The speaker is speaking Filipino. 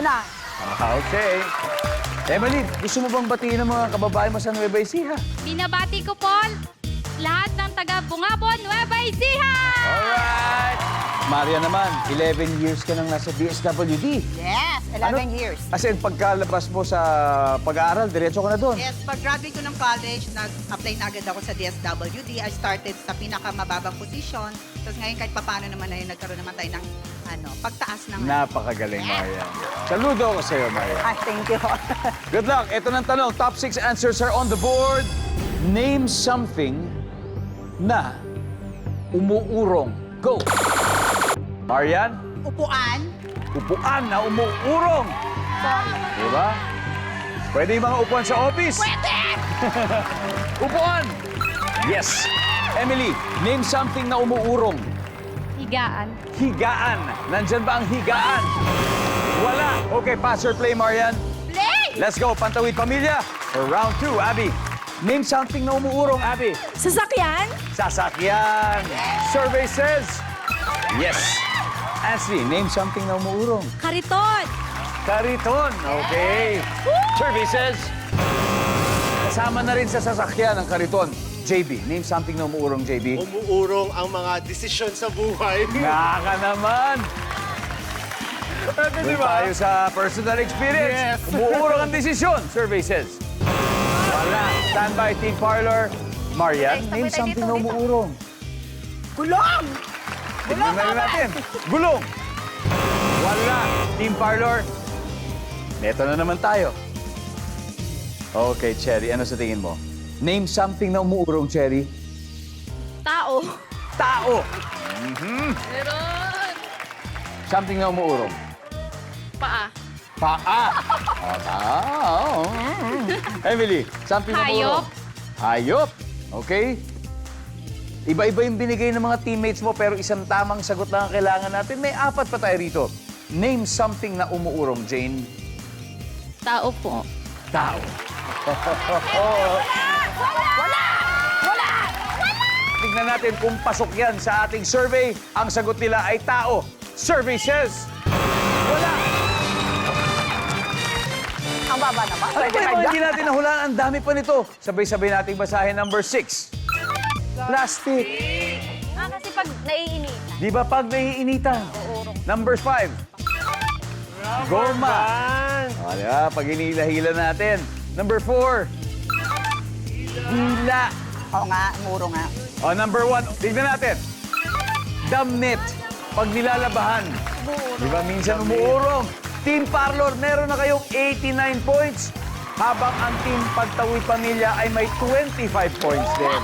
na. Okay. Emily, gusto mo bang batiin ang mga kababae mo sa Nueva Ecija? Binabati ko po lahat ng taga Bungabon, Nueva Ecija! Alright! Maria naman, 11 years ka nang nasa DSWD. Yes, 11 years. As in, pagkalabas mo sa pag-aaral, diretso ka na doon. Yes, pag-graduate ko ng college, nag-apply na agad ako sa DSWD. I started sa pinakamababang posisyon. Tapos ngayon, kahit papaano naman na nagkaroon naman tayo ng pagtaas ng... Napakagaling, Maria. Saludo ako sa'yo, Maria. Ay, thank you. Good luck. Ito ng tanong. Top 6 answers are on the board. Name something na umuurong. Go! Marian, Upuan. upuan na umuurong. Diba? Pwede yung mga upuan sa office? Pwede! Upuan! Yes. Emily, name something na umuurong. Higaan. Higaan. Nandyan ba ang higaan? Wala. Okay, pass or play, Marian? Play! Let's go, Pantawid Pamilya. For round 2, Abby. Name something na umuurong, Abby. Sasakyan? Sasakyan. Survey says, yes. Ashley, name something na umuurong. Kariton. Kariton. Okay. Survey says, kasama na rin sa sasakyan ang kariton. JB, name something na umuurong, JB. Umuurong ang mga desisyon sa buhay. Nga ka naman. Doon tayo sa personal experience. Yes. Umuurong ang desisyon. Survey says. Wala. Standby, Team Parlor. Marian, name something na umuurong. Gulong! Tignan na rin natin. Gulong. Wala. Team Parlor. Neto na naman tayo. Okay, Cherry. Ano sa tingin mo? Name something na umuurong, Cherry. Tao. Tao. Meron. Something na umuurong. Paa. Paa. Oh, tao. Emily, something na umuurong. Hayop. Okay. Iba-iba yung binigay ng mga teammates mo pero isang tamang sagot lang ang kailangan natin. May 4 pa tayo rito. Name something na umuurong, Jane. Tao po. Tao. Tignan natin kung pasok yan sa ating survey. Ang sagot nila ay tao. Survey says, wala. Ang baba naman. Alam mo yung hindi natin nahulaan, ang dami pa nito. Sabay-sabay nating basahin number 6. Plastic. Kasi pag naiinit. Di ba pag naiinitan? Number 5. Goma. O, di ba? Pag hinila-hila natin. Number 4. Hila. Oo nga, muro nga. O, number 1. Tignan natin. Damit. Pag nilalabahan. Di ba minsan umuurong? Team Parlor, meron na kayong 89 points. Habang ang Team Pagtawid Pamilya ay may 25 points din.